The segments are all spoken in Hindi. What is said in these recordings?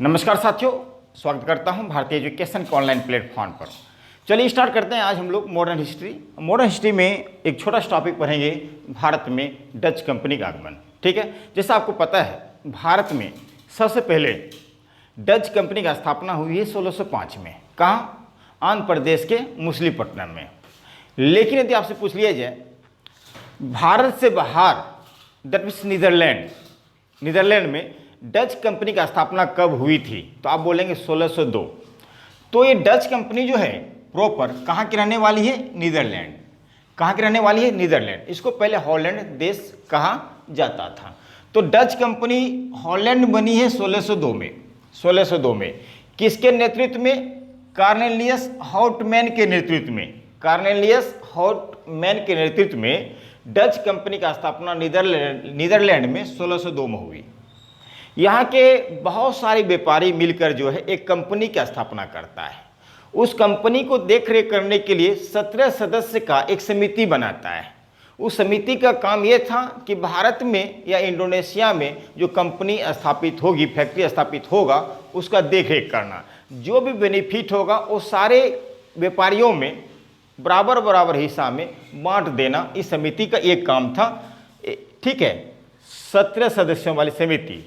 नमस्कार साथियों, स्वागत करता हूं भारतीय एजुकेशन के ऑनलाइन प्लेटफॉर्म पर। चलिए स्टार्ट करते हैं। आज हम लोग मॉडर्न हिस्ट्री में एक छोटा सा टॉपिक पढ़ेंगे, भारत में डच कंपनी का आगमन। ठीक है, जैसा आपको पता है भारत में सबसे पहले डच कंपनी का स्थापना हुई है 1605 में। कहाँ? आंध्र प्रदेश के मछलीपट्टनम में। लेकिन यदि आपसे पूछ लिया जाए भारत से बाहर, दैट मीन्स नीदरलैंड में डच कंपनी का स्थापना कब हुई थी, तो आप बोलेंगे 1602। तो ये डच कंपनी जो है प्रॉपर कहाँ की रहने वाली है? नीदरलैंड। कहाँ की रहने वाली है? नीदरलैंड। इसको पहले हॉलैंड देश कहा जाता था। तो डच कंपनी हॉलैंड बनी है 1602 में। किसके नेतृत्व में? कॉर्नेलियस हाउटमैन के नेतृत्व में डच कंपनी का स्थापना नीदरलैंड में 1602 में हुई। यहाँ के बहुत सारे व्यापारी मिलकर जो है एक कंपनी की स्थापना करता है। उस कंपनी को देखरेख करने के लिए 17 सदस्य का एक समिति बनाता है। उस समिति का काम यह था कि भारत में या इंडोनेशिया में जो कंपनी स्थापित होगी, फैक्ट्री स्थापित होगा, उसका देखरेख करना। जो भी बेनिफिट होगा वो सारे व्यापारियों में बराबर हिस्सा में बांट देना इस समिति का एक काम था। ठीक है, 17 सदस्यों वाली समिति।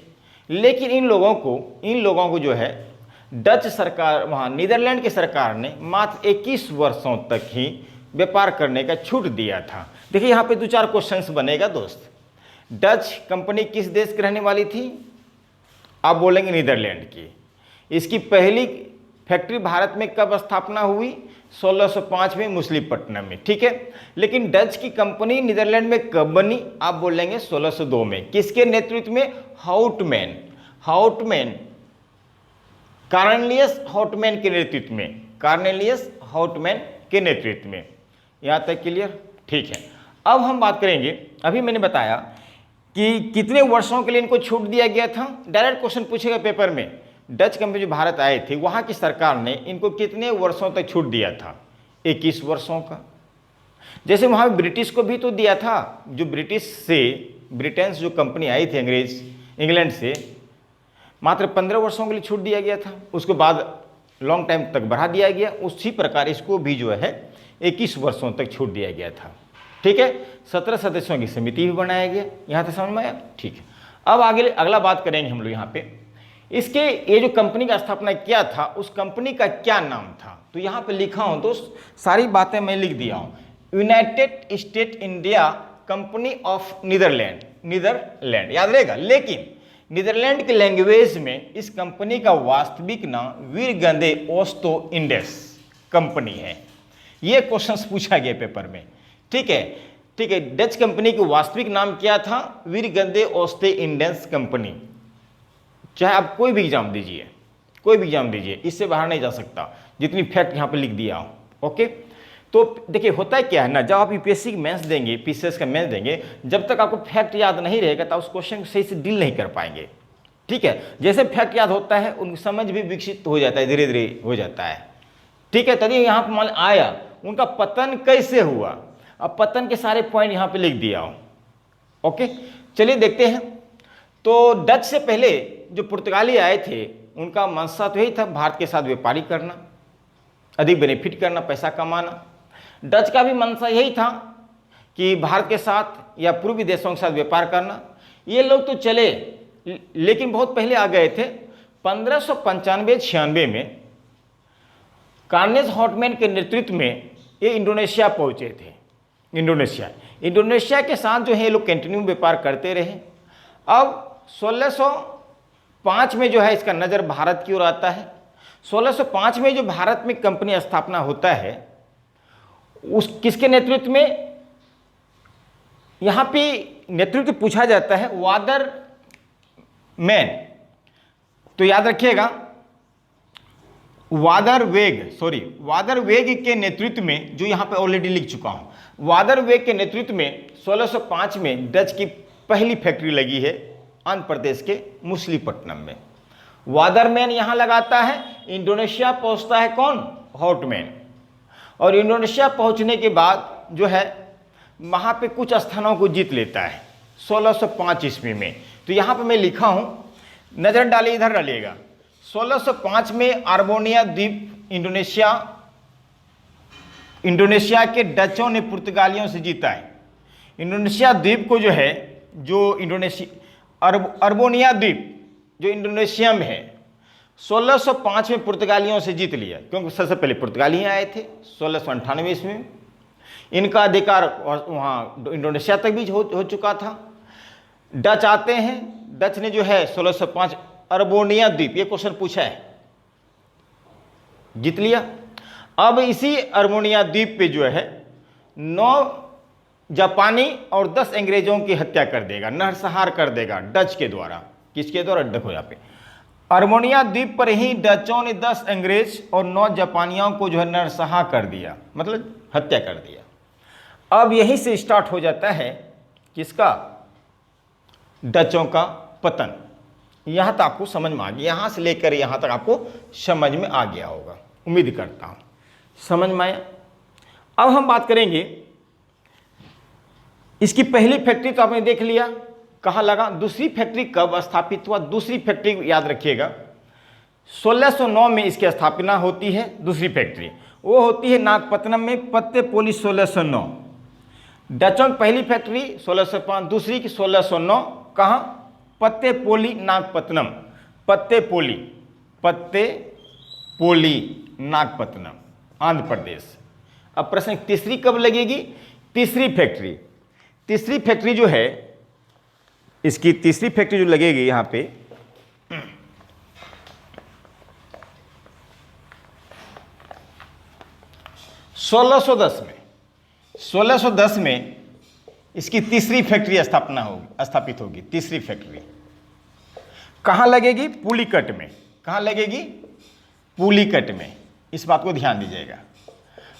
लेकिन इन लोगों को जो है डच सरकार, वहाँ नीदरलैंड की सरकार ने मात्र 21 वर्षों तक ही व्यापार करने का छूट दिया था। देखिए यहाँ पे 2-4 क्वेश्चंस बनेगा दोस्त। डच कंपनी किस देश की रहने वाली थी? आप बोलेंगे नीदरलैंड की। इसकी पहली फैक्ट्री भारत में कब स्थापना हुई? 1605 में मछलीपट्टनम में। ठीक है, लेकिन डच की कंपनी नीदरलैंड में कब बनी? आप बोलेंगे 1602 में। किसके नेतृत्व में? हाउटमैन, कॉर्नेलियस हाउटमैन के नेतृत्व में। यहाँ तक क्लियर? ठीक है, अब हम बात करेंगे। अभी मैंने बताया कि कितने वर्षों के लिए इनको छूट दिया गया था। डायरेक्ट क्वेश्चन पूछेगा पेपर में। डच कंपनी जो भारत आए थे, वहाँ की सरकार ने इनको कितने वर्षों तक छूट दिया था? 21 वर्षों का। जैसे वहाँ ब्रिटिश को भी तो दिया था। जो ब्रिटेन से जो कंपनी आई थी इंग्लैंड से, मात्र 15 वर्षों के लिए छूट दिया गया था। उसके बाद लॉन्ग टाइम तक बढ़ा दिया गया। उसी प्रकार इसको भी जो है 21 वर्षों तक छूट दिया गया था। ठीक है, 17 सदस्यों की समिति भी बनाया गया। यहाँ तक समझ में आया? ठीक है, अब आगे अगला बात करेंगे हम लोग यहाँ पे। इसके ये जो कंपनी का स्थापना किया था, उस कंपनी का क्या नाम था? तो यहाँ पे लिखा हूँ दोस्त, सारी बातें मैं लिख दिया हूँ। United State India company of Netherland, याद रहेगा। लेकिन नीदरलैंड के लैंग्वेज में इस कंपनी का वास्तविक नाम वीरगंदे ओस्टो इंडेस कंपनी है। ये क्वेश्चंस पूछा गया पेपर में। ठीक है, डच कंपनी का वास्तविक नाम क्या था? वीरगंदे ओस्टे इंडेस कंपनी। चाहे आप कोई भी एग्जाम दीजिए, इससे बाहर नहीं जा सकता। जितनी फैक्ट यहाँ पे लिख दिया हूँ। ओके, तो देखिए होता है क्या है ना, जब आप यूपीएससी की मेंस देंगे, पीसीएस का मेंस देंगे, जब तक आपको फैक्ट याद नहीं रहेगा तब उस क्वेश्चन को सही से डील नहीं कर पाएंगे। ठीक है, जैसे फैक्ट याद होता है उनकी समझ भी विकसित हो जाता है, धीरे धीरे हो जाता है। ठीक है, तभी यहाँ पर मान आया उनका पतन कैसे हुआ। अब पतन के सारे पॉइंट यहाँ पे लिख दिया हूँ। ओके, चलिए देखते हैं। तो डच से पहले जो पुर्तगाली आए थे, उनका मंशा तो यही था भारत के साथ व्यापारी करना, अधिक बेनिफिट करना, पैसा कमाना। डच का भी मंशा यही था कि भारत के साथ या पूर्वी देशों के साथ व्यापार करना। ये लोग तो चले, लेकिन बहुत पहले आ गए थे। 1595-96 में कॉर्नेलियस हाउटमैन के नेतृत्व में ये इंडोनेशिया पहुंचे थे। इंडोनेशिया के साथ जो है ये लोग कंटिन्यू व्यापार करते रहे। अब 1605 में जो है इसका नज़र भारत की ओर आता है। 1605 में जो भारत में कंपनी स्थापना होता है, उस किसके नेतृत्व में? यहाँ पे नेतृत्व पूछा जाता है वादरमैन। तो याद रखिएगा, वादरवेग के नेतृत्व में, जो यहाँ पे ऑलरेडी लिख चुका हूँ, वादरवेग के नेतृत्व में 1605 में डच की पहली फैक्ट्री लगी है आंध्र प्रदेश के मछलीपट्टनम में। वादरमैन यहाँ लगाता है। इंडोनेशिया पहुँचता है कौन? हाउटमैन। और इंडोनेशिया पहुँचने के बाद जो है वहाँ पे कुछ स्थानों को जीत लेता है 1605 ईस्वी में। तो यहाँ पे मैं लिखा हूँ, नज़र डालिए, इधर डालिएगा। 1605 में अर्बोनिया द्वीप इंडोनेशिया के डचों ने पुर्तगालियों से जीता है। इंडोनेशिया द्वीप को जो है, जो अर्बोनिया द्वीप जो इंडोनेशिया में है, 1605 में पुर्तगालियों से जीत लिया, क्योंकि सबसे पहले पुर्तगाली ही आए थे 1698 ईस्वी में। इनका अधिकार वहाँ इंडोनेशिया तक भी हो चुका था। डच आते हैं, डच ने जो है 1605 अर्बोनिया द्वीप, ये क्वेश्चन पूछा है, जीत लिया। अब इसी अर्बोनिया द्वीप पे जो है 9 जापानी और 10 अंग्रेजों की हत्या कर देगा, नरसंहार कर देगा डच के द्वारा। किसके द्वारा? देखो यहाँ पे अर्बोनिया द्वीप पर ही डचों ने 10 अंग्रेज और 9 जापानियों को जो है नरसंहार कर दिया, मतलब हत्या कर दिया। अब यहीं से स्टार्ट हो जाता है किसका? डचों का पतन। यहां तक आपको समझ में आ गया, यहां से लेकर यहां तक आपको समझ में आ गया होगा, उम्मीद करता हूं समझ में आया। अब हम बात करेंगे, इसकी पहली फैक्ट्री तो आपने देख लिया कहां लगा। दूसरी फैक्ट्री कब स्थापित हुआ? दूसरी फैक्ट्री याद रखिएगा 1609 में इसकी स्थापना होती है। दूसरी फैक्ट्री वो होती है नागपत्तनम में, पत्तेपोली 1609। डचों की पहली फैक्ट्री 1605, दूसरी की 1609 कहाँ? पत्तेपोली नागपत्तनम, पत्तेपोली नागपत्तनम आंध्र प्रदेश। अब प्रश्न तीसरी कब लगेगी? तीसरी फैक्ट्री जो है, इसकी तीसरी फैक्ट्री जो लगेगी यहां पे 1610 में इसकी तीसरी फैक्ट्री स्थापित होगी। तीसरी फैक्ट्री कहां लगेगी? पुलिकट में। कहां लगेगी? पुलिकट में। इस बात को ध्यान दीजिएगा।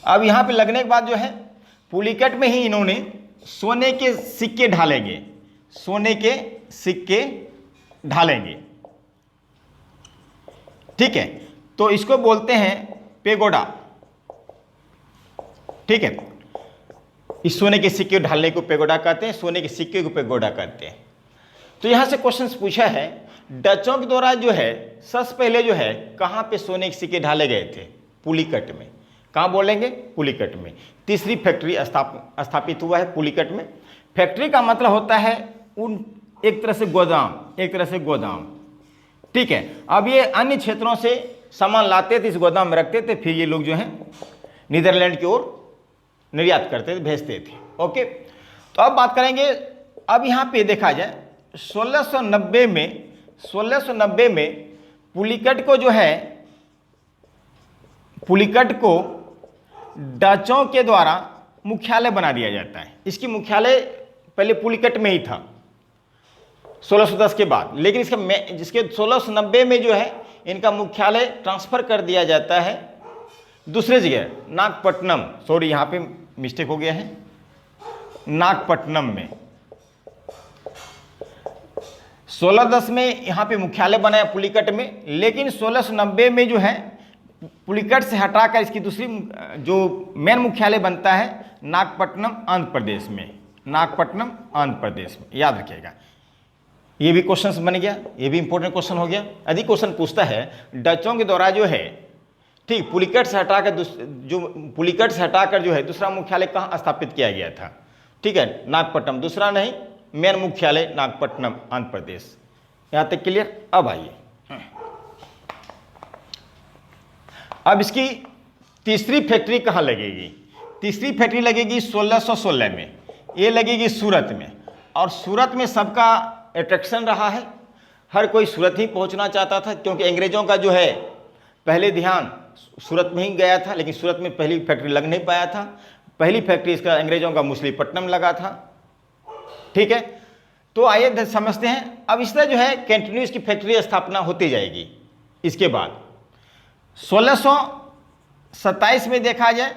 अब यहां पे लगने के बाद जो है पुलिकट में ही इन्होंने सोने के सिक्के ढालेंगे, सोने के सिक्के ढालेंगे, ठीक है। तो इसको बोलते हैं पेगोडा, ठीक है। इस सोने के सिक्के ढालने को पेगोडा कहते हैं, सोने के सिक्के को पेगोडा कहते हैं। तो यहां से क्वेश्चन पूछा है, डचों के द्वारा जो है सबसे पहले जो है कहां पे सोने के सिक्के ढाले गए थे? पुलिकट में। कहां बोलेंगे? पुलिकट में। तीसरी फैक्ट्री स्थापित हुआ है पुलिकट में। फैक्ट्री का मतलब होता है एक तरह से गोदाम, ठीक है। अब ये अन्य क्षेत्रों से सामान लाते थे, इस गोदाम में रखते थे, फिर ये लोग जो है नीदरलैंड की ओर निर्यात करते थे, भेजते थे। ओके, तो अब बात करेंगे, अब यहाँ पे देखा जाए 1690 में पुलिकट को जो है, पुलिकट को डचों के द्वारा मुख्यालय बना दिया जाता है। इसकी मुख्यालय पहले पुलिकट में ही था 1610 के बाद, लेकिन जिसके 1690 में जो है इनका मुख्यालय ट्रांसफर कर दिया जाता है दूसरे जगह, नागपट्टनम। सॉरी, यहाँ पे मिस्टेक हो गया है, नागपट्टनम में। 1610 में यहाँ पे मुख्यालय बनाया पुलिकट में, लेकिन 1690 में जो है पुलिकट से हटाकर इसकी दूसरी जो मेन मुख्यालय बनता है नागपट्टनम आंध्र प्रदेश में। नागपट्टनम आंध्र प्रदेश में, याद रखिएगा। ये भी क्वेश्चन बन गया, ये भी इंपॉर्टेंट क्वेश्चन हो गया। यदि क्वेश्चन पूछता है डचों के द्वारा जो है, ठीक, पुलिकट से हटाकर जो है दूसरा मुख्यालय कहाँ स्थापित किया गया था? ठीक है, नागपट्टनम, दूसरा नहीं, मेन मुख्यालय नागपट्टनम आंध्र प्रदेश। यहाँ तक क्लियर? अब आइए, अब इसकी तीसरी फैक्ट्री कहाँ लगेगी? तीसरी फैक्ट्री लगेगी 1616 में, ये लगेगी सूरत में। और सूरत में सबका अट्रैक्शन रहा है, हर कोई सूरत ही पहुंचना चाहता था, क्योंकि अंग्रेजों का जो है पहले ध्यान सूरत में ही गया था, लेकिन सूरत में पहली फैक्ट्री लग नहीं पाया था। पहली फैक्ट्री इसका अंग्रेजों का मछलीपट्टनम लगा था, ठीक है। तो आइए समझते हैं। अब इस तरह जो है कंटिन्यूस की फैक्ट्री स्थापना होती जाएगी। इसके बाद 1627 में देखा जाए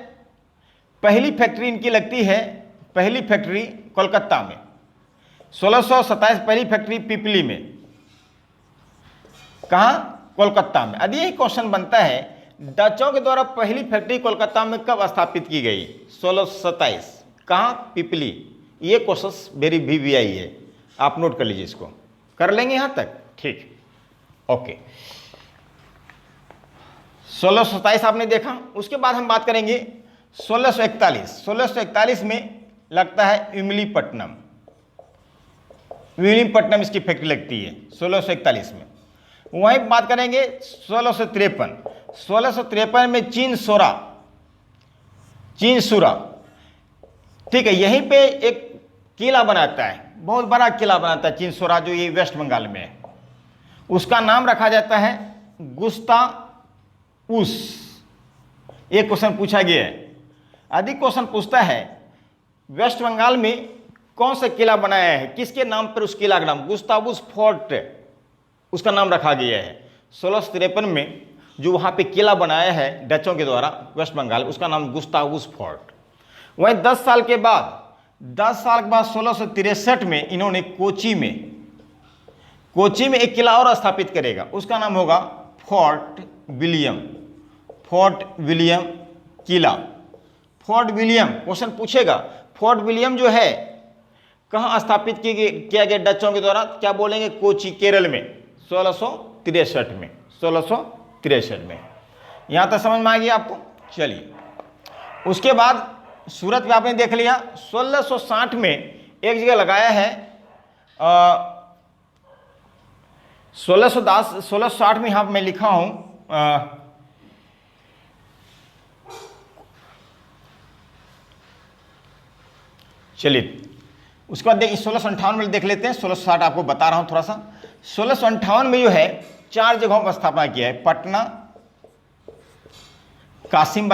पहली फैक्ट्री इनकी लगती है, पहली फैक्ट्री कोलकाता में। 1627 पहली फैक्ट्री पिपली में, कहाँ? कोलकाता में। यदि यही क्वेश्चन बनता है डचों के द्वारा पहली फैक्ट्री कोलकाता में कब स्थापित की गई? 1627, कहाँ? पिपली। ये क्वेश्चन वेरी VVI है, आप नोट कर लीजिए, इसको कर लेंगे यहाँ तक, ठीक, ओके। 1627 आपने देखा। उसके बाद हम बात करेंगे 1641। 1641 में लगता है इमलीपट्टनम, विलीपट्टनम इसकी फैक्ट्री लगती है 1641 में। वहीं बात करेंगे 1653। 1653 में चीनसोरा, ठीक है, यहीं पे एक किला बनाता है, बहुत बड़ा किला बनाता है चीनसोरा, जो ये वेस्ट बंगाल में है। उसका नाम रखा जाता है गुस्ताउस। एक क्वेश्चन पूछा गया है, अधिक क्वेश्चन पूछता है वेस्ट बंगाल में कौन सा किला बनाया है, किसके नाम पर उस किला का नाम, गुस्ताउस फोर्ट उसका नाम रखा गया है। 1653 में जो वहाँ पे किला बनाया है डचों के द्वारा वेस्ट बंगाल, उसका नाम गुस्ताउस फोर्ट। वहीं 10 साल के बाद 1663 में इन्होंने कोची में एक किला और स्थापित करेगा, उसका नाम होगा फोर्ट विलियम किला। फोर्ट विलियम क्वेश्चन पूछेगा, फोर्ट विलियम जो है कहाँ स्थापित किया गया डचों के द्वारा, क्या बोलेंगे, कोची केरल में 1663 में। 1663 में यहाँ तक समझ में आ गया आपको। चलिए, उसके बाद सूरत में आपने देख लिया। 1660 में एक जगह लगाया है 1660 में यहाँ मैं लिखा हूँ चलिए, उसके बाद देखिए 1658 में देख लेते हैं। 1660 आपको बता रहा हूँ थोड़ा सा। 1658 में जो है 4 जगहों पर स्थापना किया है, पटना, कासिम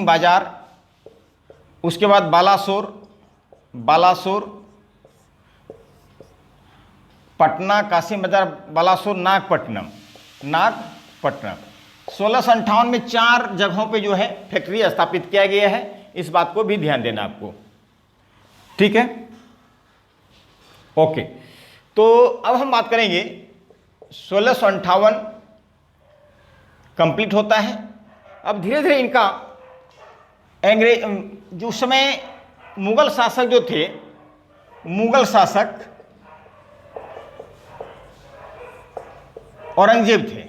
बाजार, उसके बाद बालासोर, पटना, कासिम बाजार, बालासोर, नागपट्टनम। 1658 में 4 जगहों पे जो है फैक्ट्री स्थापित किया गया है, इस बात को भी ध्यान देना आपको, ठीक है। ओके, तो अब हम बात करेंगे 1658 कंप्लीट होता है। अब धीरे धीरे इनका अंग्रेज जो उस समय मुगल शासक जो थे, मुगल शासक औरंगजेब थे।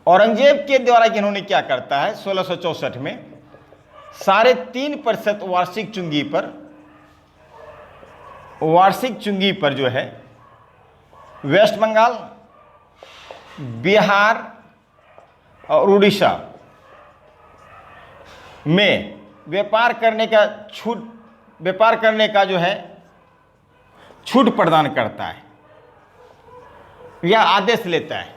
औरंगजेब के द्वारा इन्होंने क्या करता है 1664 में 3.5% वार्षिक चुंगी पर जो है वेस्ट बंगाल, बिहार और उड़ीसा में व्यापार करने का जो है छूट प्रदान करता है या आदेश लेता है,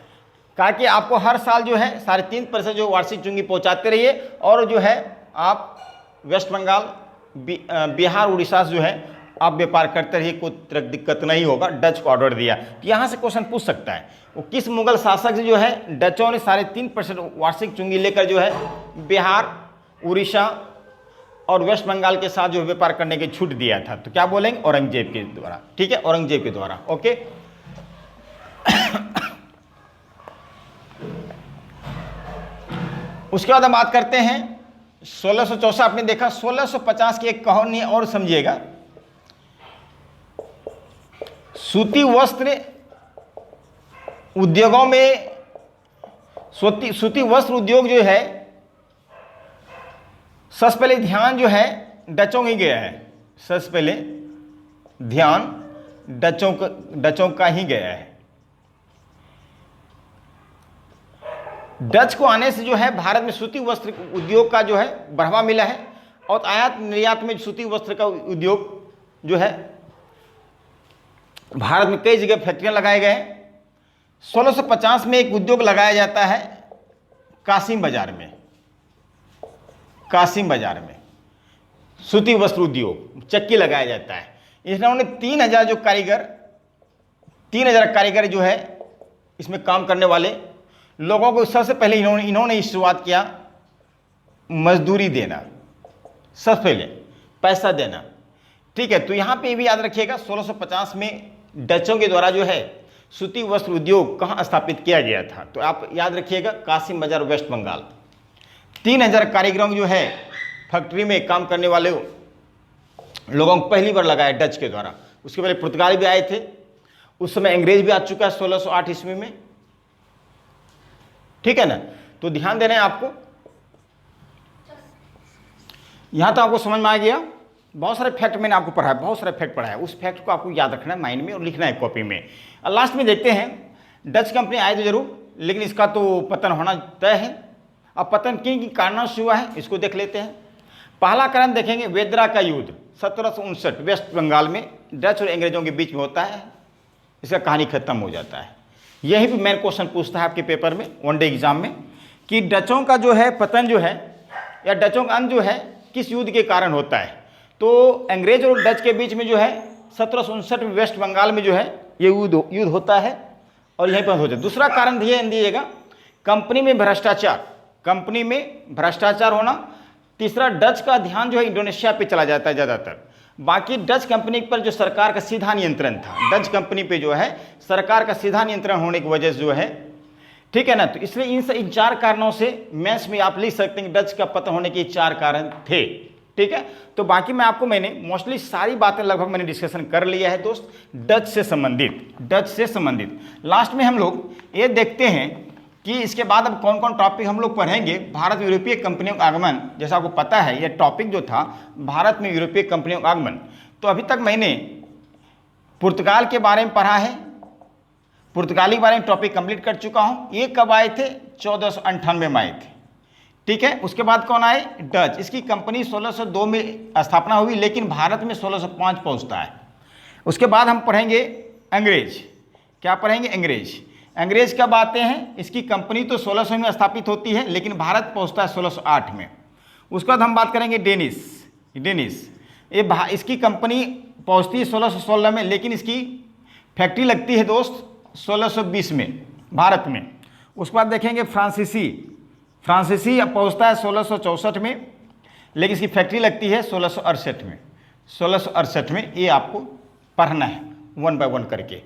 कहा कि आपको हर साल जो है 3.5% जो वार्षिक चुंगी पहुंचाते रहिए, और जो है आप वेस्ट बंगाल, बिहार, उड़ीसा से जो है आप व्यापार करते रहिए, कोई तरह दिक्कत नहीं होगा। डच को ऑर्डर दिया। तो यहाँ से क्वेश्चन पूछ सकता है, वो किस मुगल शासक से जो है डचों ने 3.5% वार्षिक चुंगी लेकर जो है बिहार, उड़ीसा और वेस्ट बंगाल के साथ जो व्यापार करने की छूट दिया था। तो क्या बोलेंगे, औरंगजेब के द्वारा, ठीक है, औरंगजेब के द्वारा। ओके, उसके बाद हम बात करते हैं 1664 आपने देखा। 1650 की एक कहानी और समझिएगा। सूती वस्त्र उद्योगों में सूती वस्त्र उद्योग जो है सबसे पहले ध्यान जो है डचों ही गया है। सबसे पहले ध्यान डचों का ही गया है। डच को आने से जो है भारत में सूती वस्त्र उद्योग का जो है बढ़ावा मिला है, और आयात निर्यात में सूती वस्त्र का उद्योग जो है भारत में कई जगह फैक्ट्रियां लगाए गए हैं। 1650 में एक उद्योग लगाया जाता है कासिम बाजार में सूती वस्त्र उद्योग, चक्की लगाया जाता है। इन्होंने 3000 कारीगर जो है इसमें काम करने वाले लोगों को सबसे पहले इन्होंने शुरुआत किया मजदूरी देना, सबसे पहले पैसा देना, ठीक है। तो यहाँ पे भी याद रखिएगा 1650 में डचों के द्वारा जो है सूती वस्त्र उद्योग कहाँ स्थापित किया गया था, तो आप याद रखिएगा कासिम बाजार, वेस्ट बंगाल। 3000 कारीगरों जो है फैक्ट्री में काम करने वाले लोगों को पहली बार लगाया डच के द्वारा। उसके पहले पुर्तगाली भी आए थे, उस समय अंग्रेज भी आ चुका है 1608 ईस्वी में, ठीक है ना। तो ध्यान देना है आपको, यहां तो आपको समझ में आ गया। बहुत सारे फैक्ट मैंने आपको पढ़ाया, बहुत सारे फैक्ट पढ़ाया, उस फैक्ट को आपको याद रखना है माइंड में और लिखना है कॉपी में। और लास्ट में देखते हैं, डच कंपनी आए तो जरूर, लेकिन इसका तो पतन होना तय है। अब पतन किन कारणों से हुआ है इसको देख लेते हैं। पहला कारण देखेंगे, वेदरा का युद्ध 1759 वेस्ट बंगाल में डच और अंग्रेजों के बीच में होता है, इसका कहानी खत्म हो जाता है। यही भी मेन क्वेश्चन पूछता है आपके पेपर में, वनडे एग्जाम में, कि डचों का जो है पतन जो है या डचों का अंत जो है किस युद्ध के कारण होता है। तो अंग्रेज और डच के बीच में जो है 1759 में वेस्ट बंगाल में जो है ये युद्ध होता है और यहीं पर हो जाता है। दूसरा कारण ध्यान दीजिएगा, कंपनी में भ्रष्टाचार, कंपनी में भ्रष्टाचार होना। तीसरा, डच का ध्यान जो है इंडोनेशिया पे चला जाता है ज़्यादातर। बाकी डच कंपनी पर जो सरकार का सीधा नियंत्रण था, डच कंपनी पे जो है सरकार का सीधा नियंत्रण होने की वजह से जो है, ठीक है ना। तो इसलिए इन 4 कारणों से मैथ्स में आप लिख सकते हैं डच का पतन होने के 4 कारण थे, ठीक है। तो बाकी मैंने मोस्टली सारी बातें लगभग मैंने डिस्कशन कर लिया है दोस्त, डच से संबंधित। लास्ट में हम लोग ये देखते हैं कि इसके बाद अब कौन कौन टॉपिक हम लोग पढ़ेंगे। भारत में यूरोपीय कंपनियों का आगमन, जैसा आपको पता है ये टॉपिक जो था भारत में यूरोपीय कंपनियों का आगमन। तो अभी तक मैंने पुर्तगाल के बारे में पढ़ा है, पुर्तगाली के बारे में टॉपिक कंप्लीट कर चुका हूं। ये कब आए थे? 1498 में आए थे, ठीक है। उसके बाद कौन आए? डच। इसकी कंपनी 1602 में स्थापना हुई, लेकिन भारत में 1605 पहुंचता है। उसके बाद हम पढ़ेंगे अंग्रेज। क्या पढ़ेंगे? अंग्रेज कब आते हैं? इसकी कंपनी तो 1600 में स्थापित होती है, लेकिन भारत पहुंचता है 1608 में। उसके बाद हम बात करेंगे डेनिस। इसकी कंपनी पहुंचती है 1616 में, लेकिन इसकी फैक्ट्री लगती है दोस्त 1620 में भारत में। उसके बाद देखेंगे फ्रांसीसी पहुंचता है 1664 में, लेकिन इसकी फैक्ट्री लगती है 1668 में। ये आपको पढ़ना है 1 बाय 1 करके,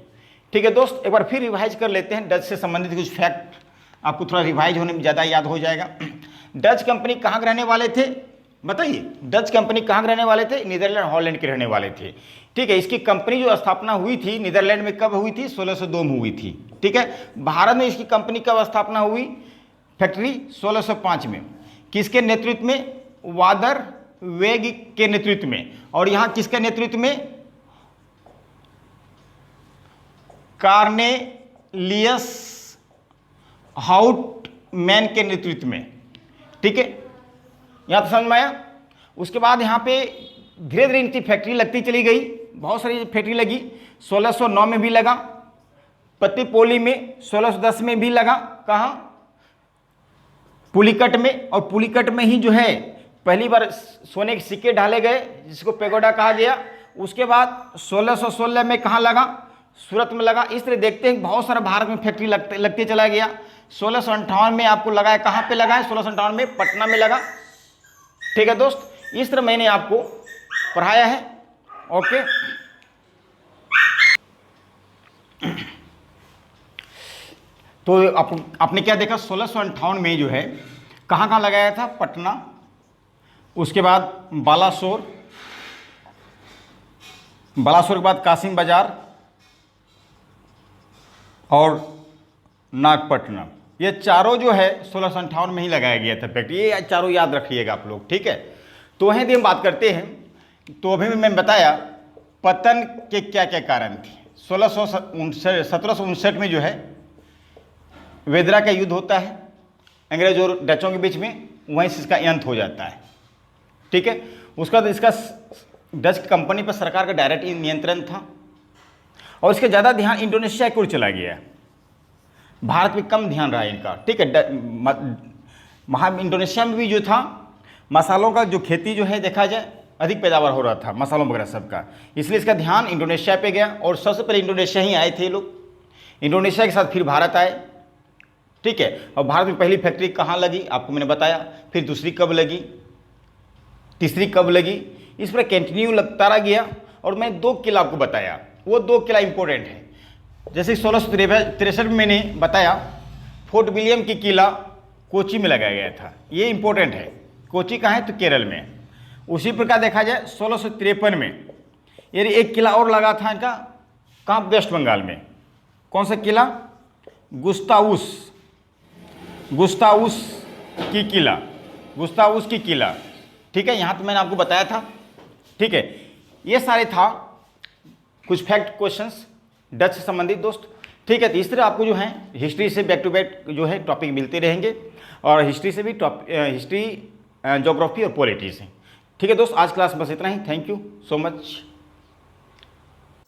ठीक है दोस्त। एक बार फिर रिवाइज कर लेते हैं, डच से संबंधित कुछ फैक्ट आपको थोड़ा रिवाइज होने में ज़्यादा याद हो जाएगा। डच कंपनी कहाँ के रहने वाले थे बताइए? डच कंपनी कहाँ के रहने वाले थे? नीदरलैंड हॉलैंड के रहने वाले थे, ठीक है। इसकी कंपनी जो स्थापना हुई थी नीदरलैंड में कब हुई थी? 1602 में हुई थी, ठीक है। भारत में इसकी कंपनी कब स्थापना हुई? फैक्ट्री 1605 में। किसके नेतृत्व में? वादर वेग के नेतृत्व में। और यहाँ किसके नेतृत्व में? कार्नेलियस हाउटमैन के नेतृत्व में, ठीक है। यहाँ तो समझ में आया। उसके बाद यहाँ पे धीरे धीरे इनकी फैक्ट्री लगती चली गई, बहुत सारी फैक्ट्री लगी। 1609 में भी लगा पत्तीपोली में, 1610 में भी लगा, कहाँ? पुलिकट में। और पुलिकट में ही जो है पहली बार सोने के सिक्के डाले गए, जिसको पेगोडा कहा गया। उसके बाद 1616 में कहाँ लगा? सूरत में लगा। इस तरह देखते हैं बहुत सारा भारत में फैक्ट्री लगते चला गया। 1658 में आपको लगा है, कहाँ पे लगा है? 1658 में पटना में लगा, ठीक है दोस्त। इस तरह मैंने आपको पढ़ाया है, ओके। तो आपने क्या देखा? 1658 में जो है कहाँ कहाँ लगाया था? पटना, उसके बाद बालासोर के बाद कासिम बाजार और नागपट्टनम। ये चारों जो है 1658 में ही लगाया गया था फैक्ट्री। ये चारों याद रखिएगा आप लोग, ठीक है। तो वहीं हम बात करते हैं। तो अभी मैंने बताया पतन के क्या क्या कारण थे। 1759 में जो है वेदरा का युद्ध होता है अंग्रेज और डचों के बीच में, वहीं से इसका अंत हो जाता है, ठीक है। उसका तो इसका डच कंपनी पर सरकार का डायरेक्ट नियंत्रण था और इसका ज़्यादा ध्यान इंडोनेशिया की ओर चला गया, भारत में कम ध्यान रहा इनका, ठीक है। इंडोनेशिया में भी जो था मसालों का जो खेती जो है देखा जाए अधिक पैदावार हो रहा था, मसालों वगैरह सबका, इसलिए इसका ध्यान इंडोनेशिया पे गया। और सबसे पहले इंडोनेशिया ही आए थे लोग, इंडोनेशिया के साथ फिर भारत आए, ठीक है। और भारत में पहली फैक्ट्री कहाँ लगी आपको मैंने बताया, फिर दूसरी कब लगी, तीसरी कब लगी, इस पर कंटिन्यू लगता रह गया। और मैं 2 किला आपको बताया, वो 2 किला इंपॉर्टेंट है। जैसे 1663 में मैंने बताया फोर्ट विलियम की किला कोची में लगाया गया था, ये इंपॉर्टेंट है। कोची कहाँ है? तो केरल में। उसी प्रकार देखा जाए 1653 में ये एक किला और लगा था इनका, कहाँ, वेस्ट बंगाल में। कौन सा किला? गुस्ताउस, गुस्ताउस की किला, गुस्ताउस की किला। ठीक है, यहाँ तो मैंने आपको बताया था। ठीक है, ये सारे था कुछ फैक्ट क्वेश्चंस डच से संबंधित दोस्त। ठीक है, तो इस तरह आपको जो है हिस्ट्री से बैक टू बैक जो है टॉपिक मिलते रहेंगे, और हिस्ट्री से भी हिस्ट्री, ज्योग्राफी और पॉलिटी से। ठीक है दोस्त, आज क्लास बस इतना ही। Thank you so much.